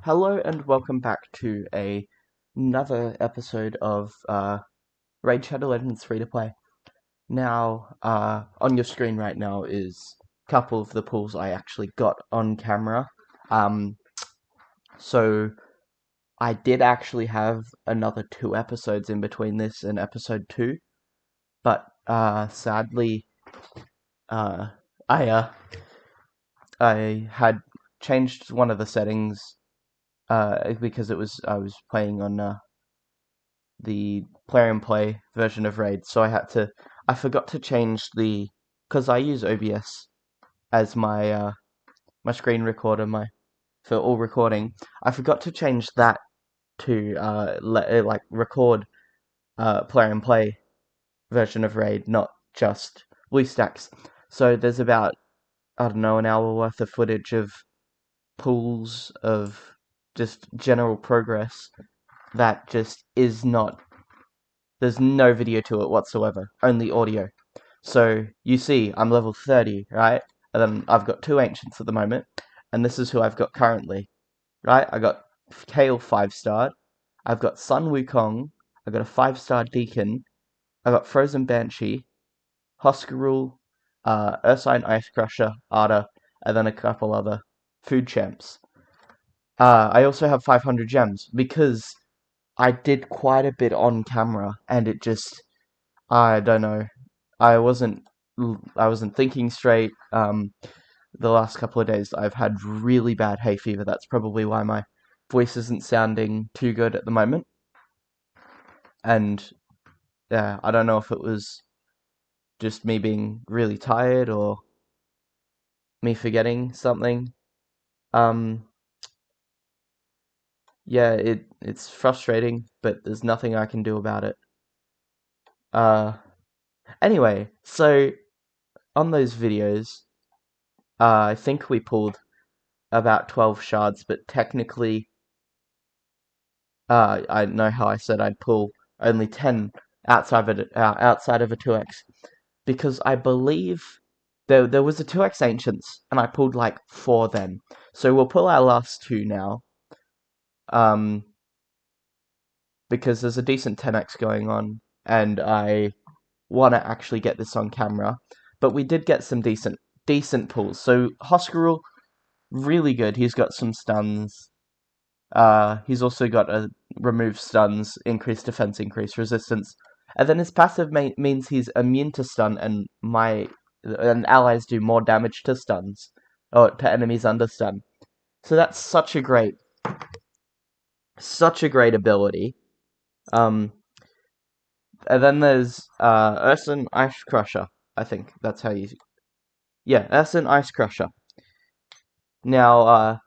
Hello and welcome back to another episode of Raid Shadow Legends Free to Play. Now, on your screen right now is a couple of the pulls I actually got on camera. So I did actually have another 2 episodes in between this and episode 2, but sadly, I had changed one of the settings because I was playing on the player and play version of Raid, so I forgot to change because I use OBS as my my screen recorder, for all recording. I forgot to change that to like record player and play version of Raid, not just BlueStacks. So there's about, I don't know, an hour worth of footage of pulls of just general progress that just is not. There's no video to it whatsoever, only audio. So, you see, I'm level 30, right? And then I've got 2 Ancients at the moment, and this is who I've got currently, right? I got Kale 5-starred, I've got Sun Wukong, I've got a 5-star Deacon, I've got Frozen Banshee, Hoskarul, Ursine Ice Crusher, Arda, and then a couple other food champs. I also have 500 gems, because I did quite a bit on camera, and it just, I don't know, I wasn't thinking straight. The last couple of days I've had really bad hay fever. That's probably why my voice isn't sounding too good at the moment. And yeah, I don't know if it was just me being really tired or me forgetting something. Yeah, it's frustrating, but there's nothing I can do about it. Anyway, so on those videos, I think we pulled about 12 shards, but technically, I know how I said I'd pull only 10 outside of a 2x, because I believe there was a 2x Ancients, and I pulled like 4 then. So we'll pull our last 2 now, because there's a decent 10x going on, and I want to actually get this on camera. But we did get some decent pulls. So Hoskarul, really good. He's got some stuns. He's also got a remove stuns, increase defense, increase resistance, and then his passive means he's immune to stun, and allies do more damage to stuns or to enemies under stun. So that's such a great ability. And then there's Ursine Ice Crusher. I think that's how you. Yeah, Ursine Ice Crusher. Now,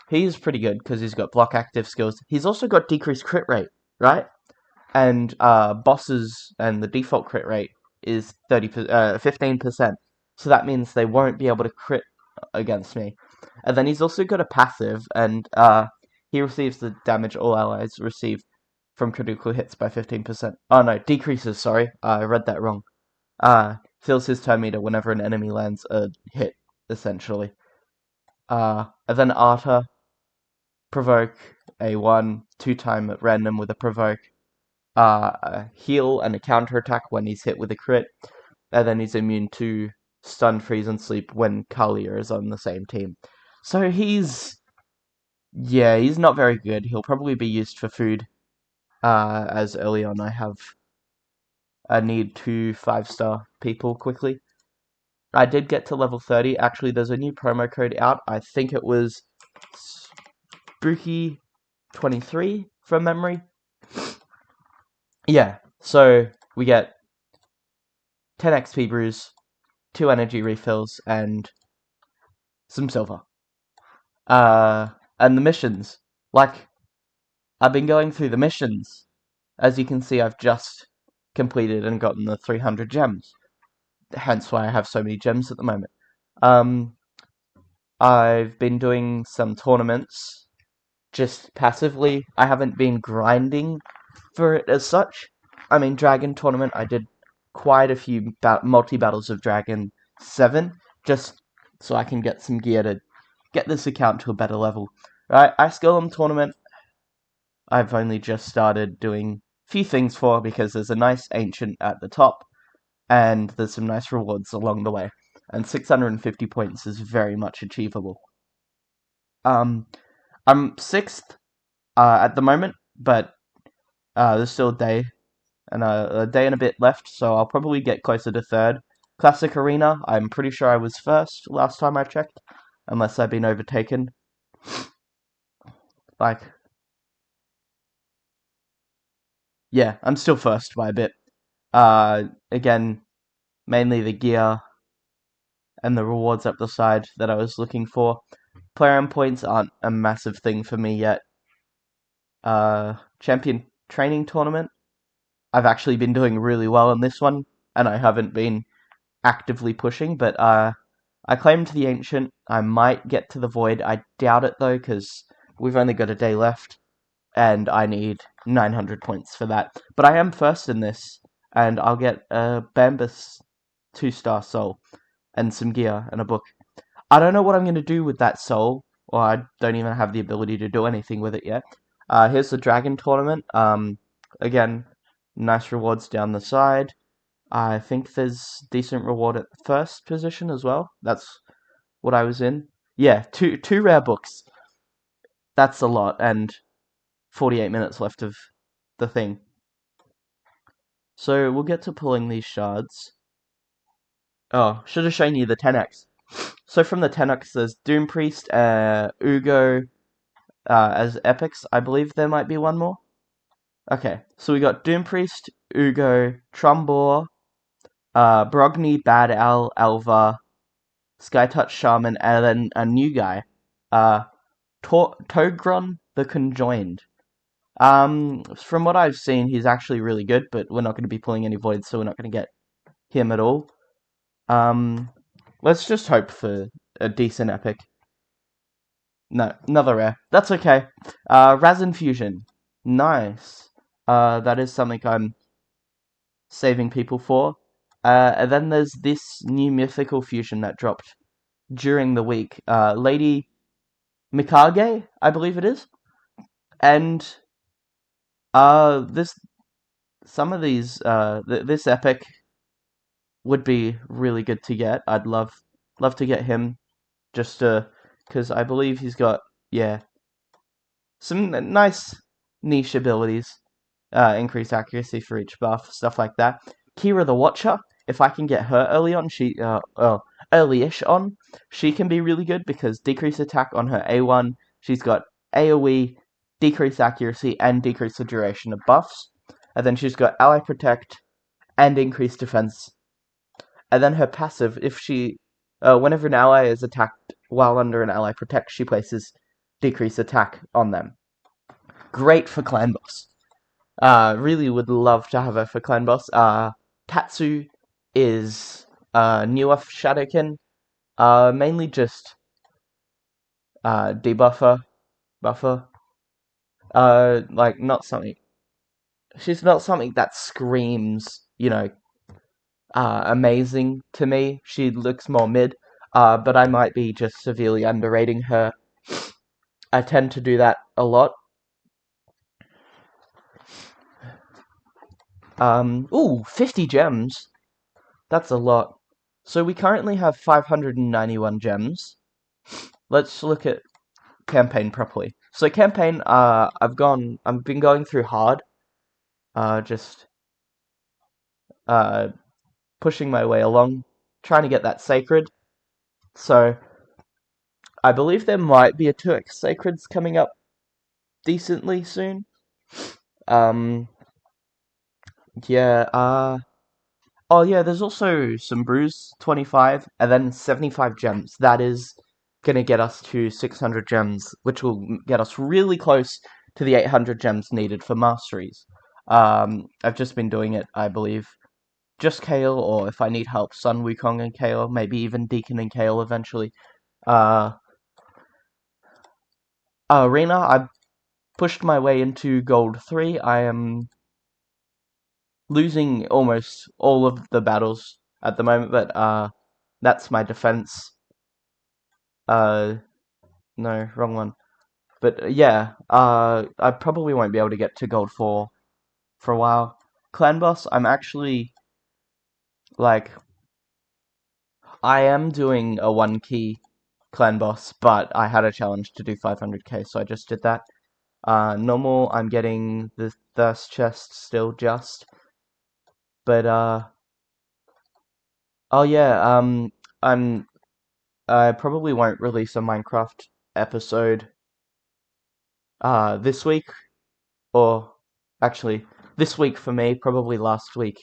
he's pretty good because he's got block active skills. He's also got decreased crit rate, right? And bosses and the default crit rate is 15%. So that means they won't be able to crit against me. And then he's also got a passive, and he receives the damage all allies receive from critical hits by 15%. Oh no, decreases, sorry. I read that wrong. Fills his turn meter whenever an enemy lands a hit, essentially. And then Arta, provoke a 2-time at random with a provoke, a heal and a counterattack when he's hit with a crit, and then he's immune to stun, freeze, and sleep when Kalia is on the same team. So he's not very good. He'll probably be used for food, as early on I have a need to 5-star people quickly. I did get to level 30. Actually, there's a new promo code out. I think it was Spooky23 from memory. Yeah, so we get 10 XP brews, 2 energy refills, and some silver. And the missions. Like, I've been going through the missions. As you can see, I've just completed and gotten the 300 gems. Hence why I have so many gems at the moment. I've been doing some tournaments, just passively. I haven't been grinding for it as such. I mean, Dragon Tournament, I did quite a few multi-battles of Dragon 7, just so I can get some gear to get this account to a better level. Right, Ice Golem tournament. I've only just started doing a few things for because there's a nice ancient at the top, and there's some nice rewards along the way. And 650 points is very much achievable. Um, I'm sixth at the moment, but there's still a day and a bit left, so I'll probably get closer to third. Classic Arena, I'm pretty sure I was first last time I checked, unless I've been overtaken. Like, yeah, I'm still first by a bit. Again, mainly the gear and the rewards up the side that I was looking for. Player and points aren't a massive thing for me yet. Champion training tournament. I've actually been doing really well in this one, and I haven't been actively pushing, but I claimed the Ancient. I might get to the Void. I doubt it, though, because we've only got a day left, and I need 900 points for that. But I am first in this, and I'll get a Bambus 2-star soul, and some gear, and a book. I don't know what I'm going to do with that soul, or I don't even have the ability to do anything with it yet. Here's the Dragon Tournament. Again, nice rewards down the side. I think there's decent reward at first position as well. That's what I was in. Yeah, two rare books. That's a lot, and 48 minutes left of the thing. So we'll get to pulling these shards. Oh, should have shown you the 10x. So from the 10x, there's Doom Priest, Ugo, as epics. I believe there might be one more. Okay, so we got Doom Priest, Ugo, Trumbor, Brogni, Bad Al, Alva, Skytouch Shaman, and then a new guy, Togron the Conjoined. From what I've seen, he's actually really good, but we're not going to be pulling any voids, so we're not going to get him at all. Let's just hope for a decent epic. No, another rare. That's okay. Razin Fusion. Nice. That is something I'm saving people for. And then there's this new mythical fusion that dropped during the week. Lady Mikage, I believe it is. And this some of these this epic would be really good to get. I'd love to get him just because I believe he's got, yeah, some nice niche abilities. Increased accuracy for each buff, stuff like that. Kira the Watcher, if I can get her early on, early-ish on, she can be really good because decreased attack on her A1, she's got AoE, decreased accuracy, and decreased the duration of buffs. And then she's got Ally Protect and increased defense. And then her passive, whenever an ally is attacked while under an ally protect, she places decreased attack on them. Great for clan boss. Really would love to have her for clan boss. Tatsu is newer Shadowkin. Mainly just debuffer, buffer. Like not something. She's not something that screams, amazing to me. She looks more mid. But I might be just severely underrating her. I tend to do that a lot. Ooh, 50 gems. That's a lot. So we currently have 591 gems. Let's look at campaign properly. So campaign, I've been going through hard. Just pushing my way along, trying to get that sacred. So I believe there might be a 2x sacreds coming up decently soon. Yeah, oh yeah, there's also some brews, 25, and then 75 gems. That is gonna get us to 600 gems, which will get us really close to the 800 gems needed for masteries. I've just been doing it, I believe, just Kale, or if I need help, Sun Wukong and Kale, maybe even Deacon and Kale eventually. Arena, I've pushed my way into Gold 3. I am losing almost all of the battles at the moment, but that's my defense. No, wrong one. But yeah, I probably won't be able to get to Gold 4 for a while. Clan Boss, I'm actually, like, I am doing a 1 key Clan Boss, but I had a challenge to do 500k, so I just did that. Normal, I'm getting the Thirst Chest still just, but, oh yeah, I probably won't release a Minecraft episode, this week, or, actually, this week for me, probably last week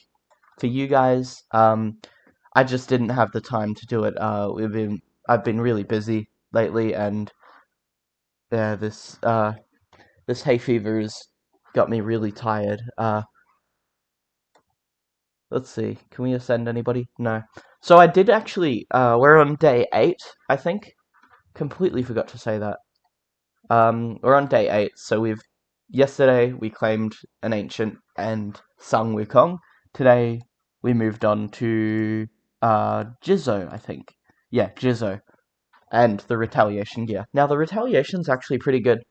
for you guys. I just didn't have the time to do it. I've been really busy lately, and yeah, this hay fever has got me really tired. Let's see, can we ascend anybody? No. So I did actually. We're on day 8, I think. Completely forgot to say that. We're on day 8, so yesterday we claimed an ancient and sung Wukong. Today we moved on to Jizzo, I think. Yeah, Jizzo. And the retaliation gear. Now, the retaliation's actually pretty good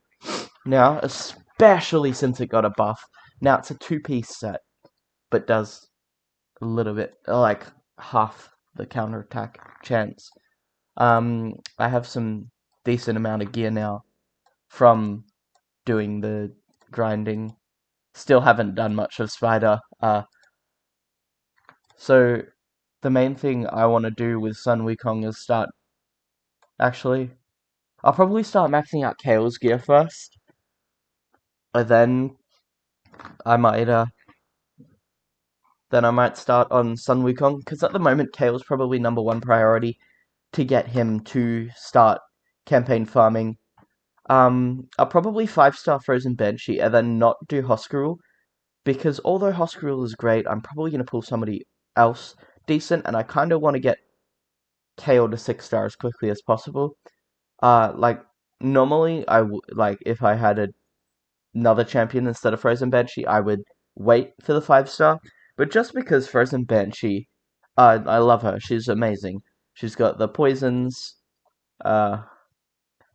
now, especially since it got a buff. Now, it's a 2-piece set, but does a little bit, like, half the counterattack chance. I have some decent amount of gear now from doing the grinding. Still haven't done much of Spider. So, the main thing I want to do with Sun Wukong is actually, I'll probably start maxing out Kale's gear first. And I might uh then I might start on Sun Wukong, because at the moment Kale's probably #1 priority to get him to start campaign farming. I'll probably 5-star Frozen Banshee and then not do Hoskerul, because although Hoskerul is great, I'm probably gonna pull somebody else decent, and I kinda wanna get Kale to 6-star as quickly as possible. Like normally like if I had another champion instead of Frozen Banshee, I would wait for the 5-star. But just because Frozen Banshee, I love her. She's amazing. She's got the poisons uh,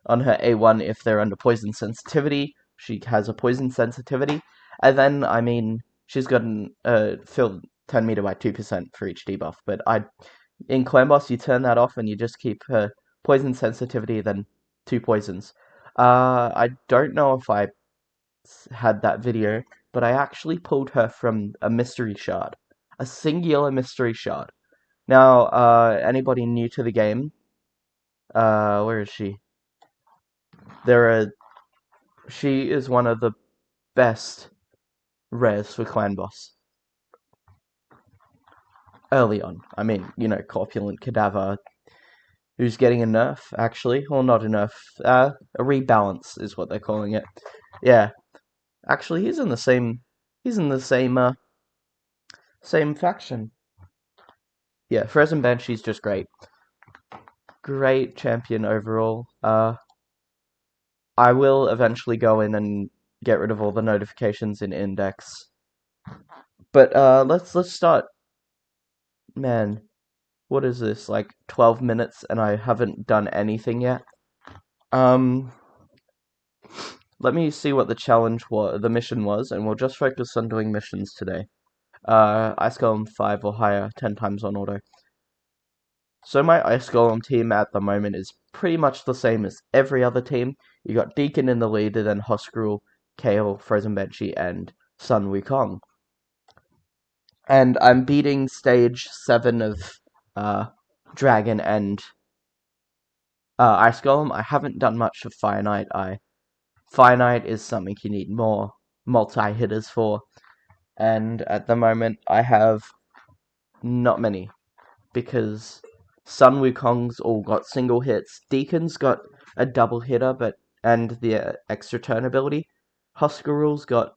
on her A1 if they're under poison sensitivity. She has a poison sensitivity. And then, I mean, she's got an filled 10 meter by 2% for each debuff. But in Clan Boss, you turn that off and you just keep her poison sensitivity, then 2 poisons. I don't know if I had that video, but I actually pulled her from a mystery shard. A singular mystery shard. Now, anybody new to the game, where is she? She is one of the best rares for Clan Boss. Early on. I mean, Corpulent Cadaver, who's getting a nerf, actually. Well, not a nerf, a rebalance is what they're calling it. Yeah. Actually, he's in the same faction. Yeah, Frozen Banshee's just great. Great champion overall. I will eventually go in and get rid of all the notifications in Index. But let's start. Man, what is this? Like 12 minutes and I haven't done anything yet. Um, let me see what the mission was, and we'll just focus on doing missions today. Ice Golem 5 or higher, 10 times on auto. So my Ice Golem team at the moment is pretty much the same as every other team. You got Deacon in the lead, and then Hoskerul, Kale, Frozen Banshee, and Sun Wukong. And I'm beating stage 7 of Dragon and Ice Golem. I haven't done much of Fire Knight. Fire Knight is something you need more multi-hitters for. And at the moment, I have not many, because Sun Wukong's all got single hits. Deacon's got a double hitter, and the extra turn ability. Huskerul's got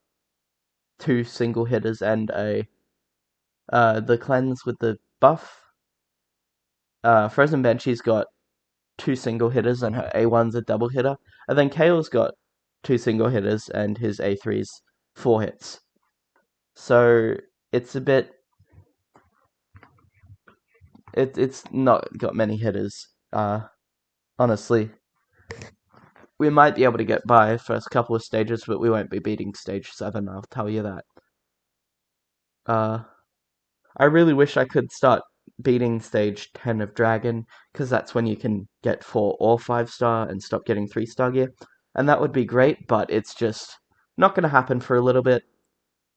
2 single hitters and the cleanse with the buff. Frozen Banshee's got 2 single hitters and her A1's a double hitter. And then Kale's got 2 single hitters and his A3's 4 hits. So it's a bit. It's not got many hitters, honestly. we might be able to get by first couple of stages, but we won't be beating stage 7, I'll tell you that. Uh, I really wish I could start beating stage 10 of Dragon, because that's when you can get 4 or 5 star and stop getting 3 star gear. And that would be great, but it's just not going to happen for a little bit.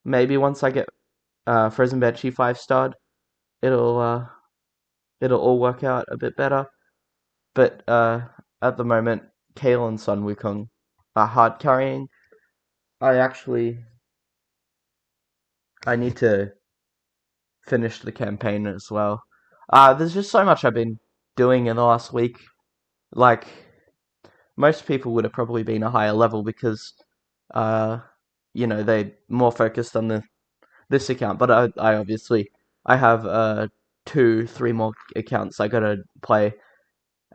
Maybe once I get Frozen Banshee 5 starred, it'll it'll all work out a bit better. But at the moment, Kale and Sun Wukong are hard carrying. I need to finish the campaign as well. There's just so much I've been doing in the last week. Like, most people would have probably been a higher level because, uh, they're more focused on this account. But I obviously, I have 3 more accounts I gotta play,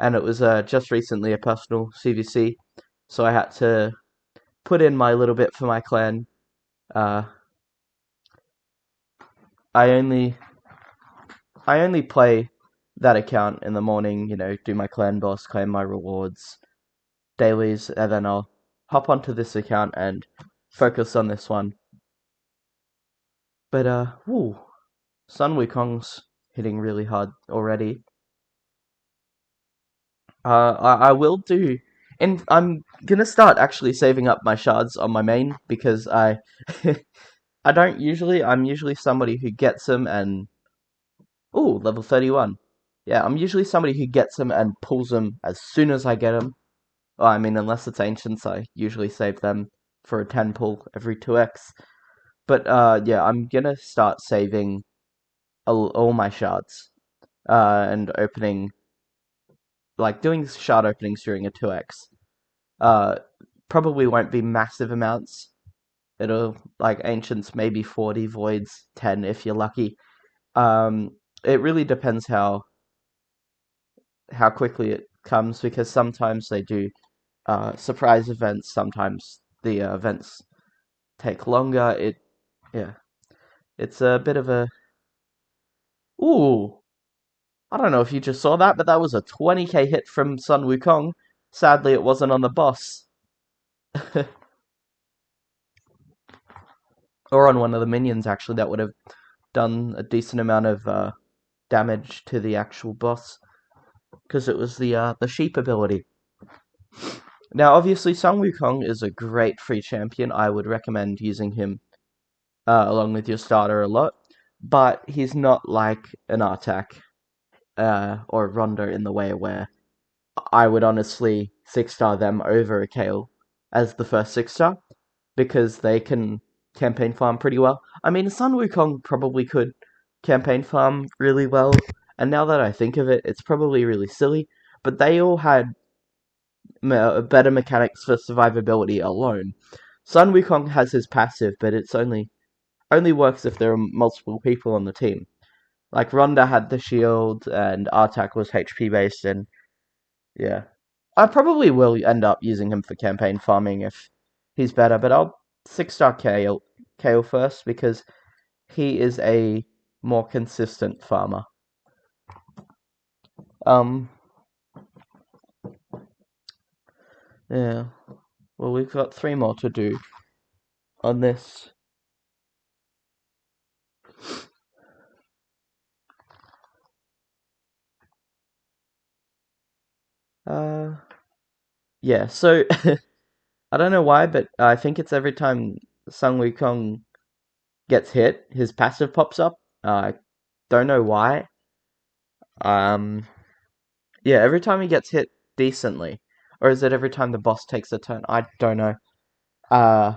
and it was just recently a personal CVC, so I had to put in my little bit for my clan. Uh, I only I only play that account in the morning, do my clan boss, claim my rewards, dailies, and then I'll hop onto this account and focus on this one. But woo, Sun Wukong's hitting really hard already. I will do, and I'm gonna start actually saving up my shards on my main because I don't usually. I'm usually somebody who gets them and ooh, level 31. Yeah, I'm usually somebody who gets them and pulls them as soon as I get them. Well, I mean, unless it's ancients, I usually save them for a 10 pull every 2x. But yeah, I'm gonna start saving all my shards and opening, like doing shard openings during a 2x. Uh, Probably won't be massive amounts. It'll, like, ancients, maybe 40, voids, 10 if you're lucky. It really depends how quickly it comes, because sometimes they do surprise events, sometimes the events take longer. Yeah, it's a bit of a... Ooh, I don't know if you just saw that, but that was a 20k hit from Sun Wukong. Sadly, it wasn't on the boss. Or on one of the minions, actually, that would have done a decent amount of damage to the actual boss, because it was the sheep ability. Now, obviously, Sun Wukong is a great free champion. I would recommend using him along with your starter a lot, but he's not like an Artak or Ronda in the way where I would honestly 6-star them over a Kale as the first 6-star, because they can campaign farm pretty well. I mean, Sun Wukong probably could campaign farm really well, and now that I think of it, it's probably really silly, but they all had better mechanics for survivability alone. Sun Wukong has his passive, but it's only works if there are multiple people on the team. Like, Ronda had the shield, and Artak was HP based, and yeah. I probably will end up using him for campaign farming if he's better, but I'll 6-star Kale first, because he is a more consistent farmer. Um, yeah. Well, we've got 3 more to do on this. Uh, yeah, so I don't know why, but I think it's every time Sung Wukong gets hit, his passive pops up. I don't know why. Um, yeah, every time he gets hit decently. Or is it every time the boss takes a turn? I don't know. Uh,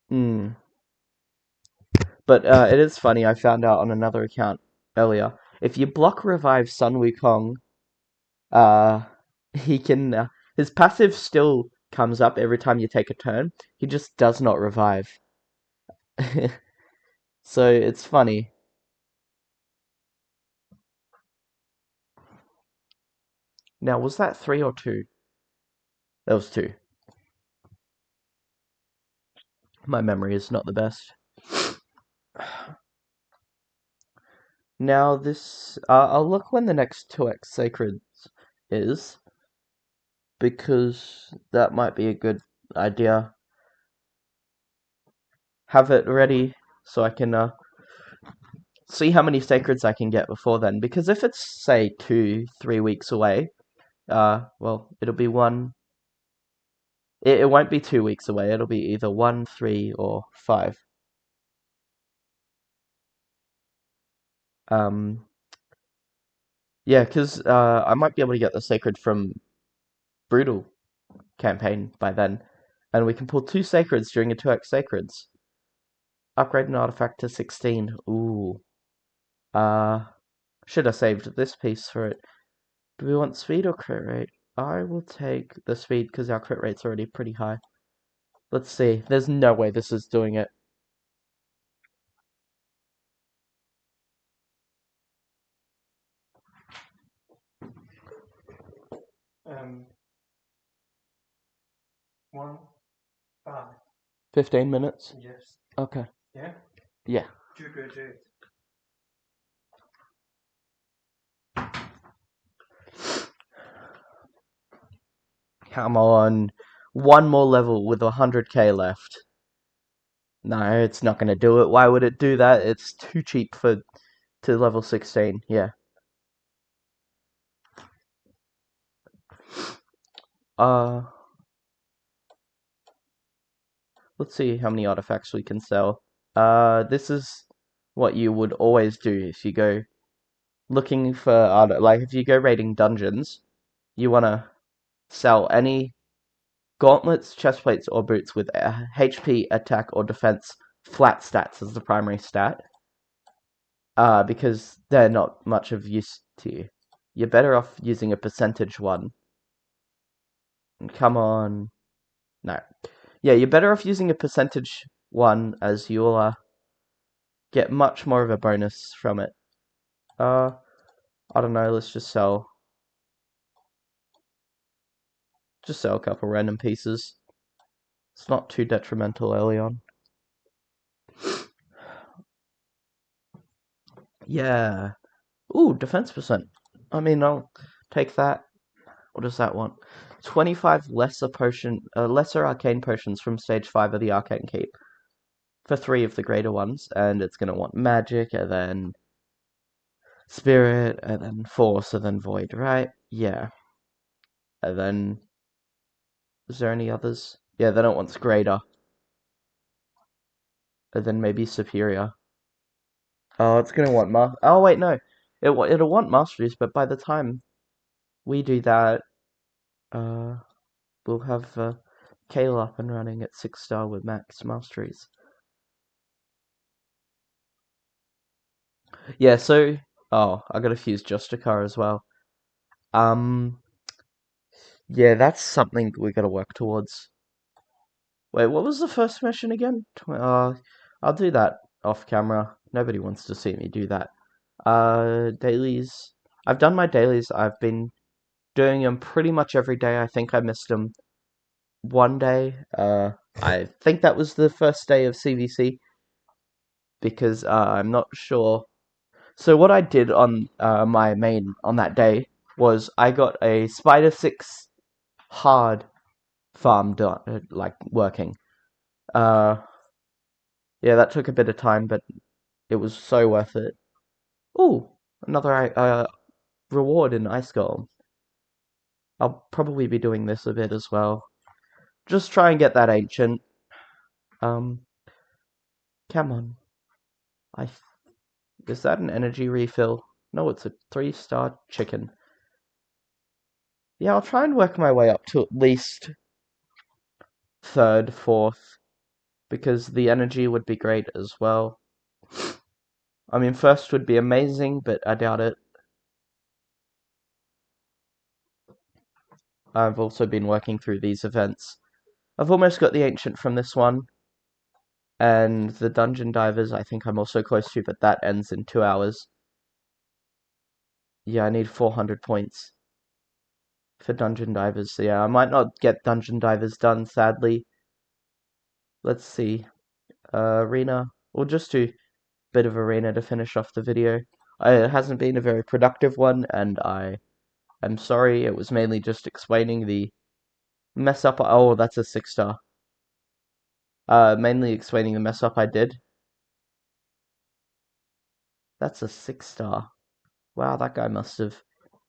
hmm. But it is funny, I found out on another account earlier. If you block revive Sun Wukong, uh, he can... his passive still comes up every time you take a turn. He just does not revive. So it's funny. Now, was that 3 or 2? That was 2. My memory is not the best. Now this, I'll look when the next 2x Sacreds is, because that might be a good idea. Have it ready so I can see how many sacreds I can get before then. Because if it's, say, 2-3 weeks away, well, it'll be one. It won't be 2 weeks away. It'll be either 1, 3, or 5. Yeah, because I might be able to get the sacred from Brutal campaign by then, and we can pull 2 sacreds during a 2x sacreds. Upgrade an artifact to 16. Ooh. Should have saved this piece for it. Do we want speed or crit rate? I will take the speed because our crit rate's already pretty high. Let's see. There's no way this is doing it. Um, 1, 5. 15 minutes? Yes. Okay. Yeah? Yeah. Come on. One more level with 100k left. No, it's not going to do it. Why would it do that? It's too cheap to level 16. Yeah. Let's see how many artifacts we can sell. This is what you would always do if you go looking for like if you go raiding dungeons, you want to sell any gauntlets, chestplates, or boots with HP, attack, or defense flat stats as the primary stat. Because they're not much of use to you. You're better off using a percentage one. Come on. No. Yeah, you're better off using a percentage one as you'll get much more of a bonus from it. I don't know, let's just sell a couple random pieces. It's not too detrimental early on. Yeah. Ooh, defense percent. I mean, I'll take that. What does that want? 25 lesser arcane potions from stage 5 of the Arcane Keep for 3 of the greater ones, and it's gonna want magic, and then spirit, and then force, and then void, right? Yeah. And then, is there any others? Yeah, then it wants greater, and then maybe superior. Oh, it's gonna want oh wait, no. It'll want masteries, but by the time we do that, uh, we'll have Kale up and running at 6-star with max masteries. Yeah, so I gotta fuse Justicar as well. Yeah, that's something we gotta work towards. Wait, what was the first mission again? I'll do that off camera. Nobody wants to see me do that. Dailies. I've done my dailies. I've been doing them pretty much every day. I think I missed them one day. I think that was the first day of CVC because I'm not sure. So what I did on my main on that day was I got a Spider 6 hard farm done, like working. Uh, yeah, that took a bit of time, but it was so worth it. Ooh, another reward in Ice Golem. I'll probably be doing this a bit as well. Just try and get that ancient. Come on. Is that an energy refill? No, it's a 3-star chicken. Yeah, I'll try and work my way up to at least 3rd, 4th, because the energy would be great as well. I mean, 1st would be amazing, but I doubt it. I've also been working through these events. I've almost got the ancient from this one, and the dungeon divers I think I'm also close to, but that ends in 2 hours. Yeah, I need 400 points for dungeon divers. So yeah, I might not get dungeon divers done, sadly. Let's see. Arena. We'll just do a bit of arena to finish off the video. It hasn't been a very productive one, and I I'm sorry, it was mainly just explaining the mess up. Oh, that's a 6-star. Mainly explaining the mess up I did. That's a 6-star. Wow, that guy must have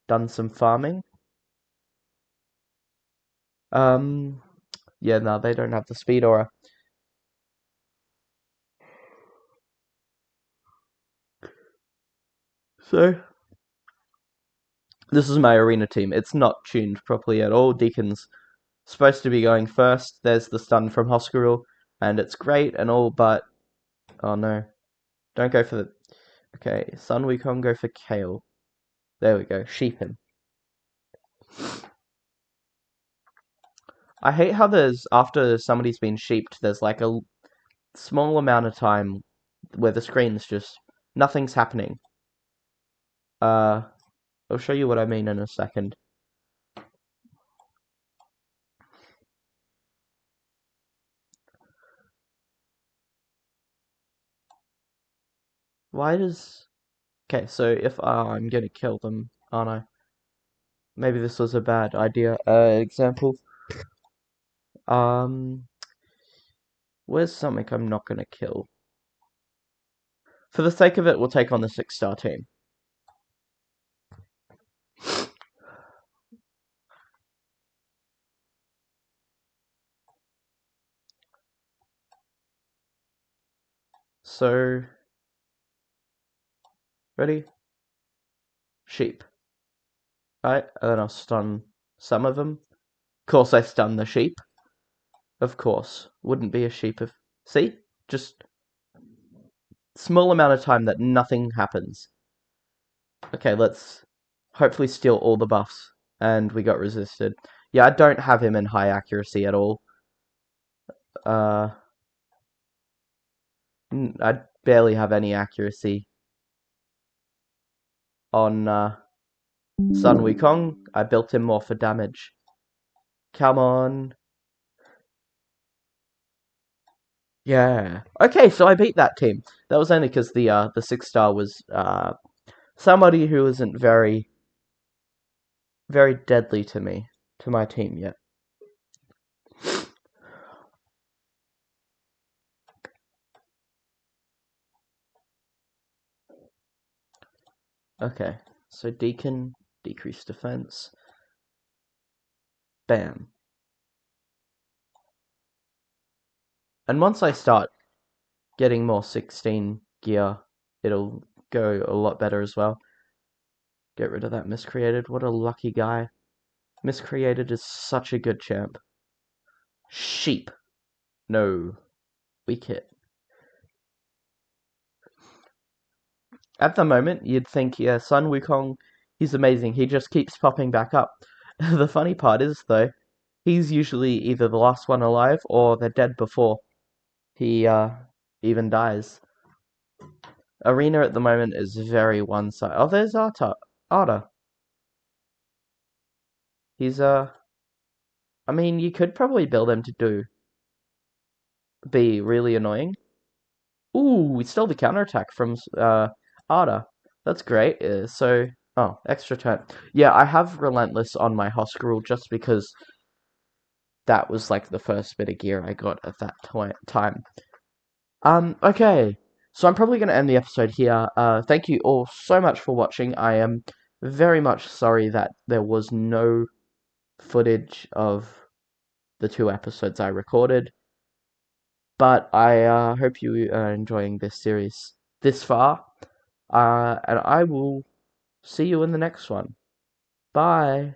done some farming. Yeah, no, they don't have the speed aura. So, this is my arena team. It's not tuned properly at all. Deacon's supposed to be going first. There's the stun from Hospital, and it's great and all, but... Oh no. Don't go for the... Okay, Sun Wukong, go for Kale. There we go, Sheepin. I hate how there's, after somebody's been sheeped, there's like a small amount of time where the screen's just... Nothing's happening. I'll show you what I mean in a second. Why does... Okay, so if I'm gonna kill them, aren't I? Maybe this was a bad idea. Example. Where's something I'm not gonna kill? For the sake of it, we'll take on the 6-star team. So... Ready? Sheep. Right, and then I'll stun some of them. Of course I stun the sheep. Of course. Wouldn't be a sheep if... See? Just... Small amount of time that nothing happens. Okay, let's hopefully steal all the buffs. And we got resisted. Yeah, I don't have him in high accuracy at all. I barely have any accuracy on Sun Wukong. I built him more for damage. Come on. Yeah. Okay, so I beat that team. That was only because the 6-star was somebody who isn't very deadly to me, to my team yet. Okay, so Deacon, decrease defense. Bam. And once I start getting more 16 gear, it'll go a lot better as well. Get rid of that Miscreated. What a lucky guy. Miscreated is such a good champ. Sheep. No. Weak hit. At the moment, you'd think, yeah, Sun Wukong, he's amazing. He just keeps popping back up. The funny part is, though, he's usually either the last one alive or they're dead before he even dies. Arena at the moment is very one-sided. Oh, there's Arta. He's I mean, you could probably build him to be really annoying. Ooh, we stole the counterattack from Arta. That's great. Oh, extra turn. Yeah, I have Relentless on my Hospital just because that was like the first bit of gear I got at that time. Okay. So I'm probably going to end the episode here. Thank you all so much for watching. I am very much sorry that there was no footage of the 2 episodes I recorded. But I hope you are enjoying this series this far. And I will see you in the next one. Bye.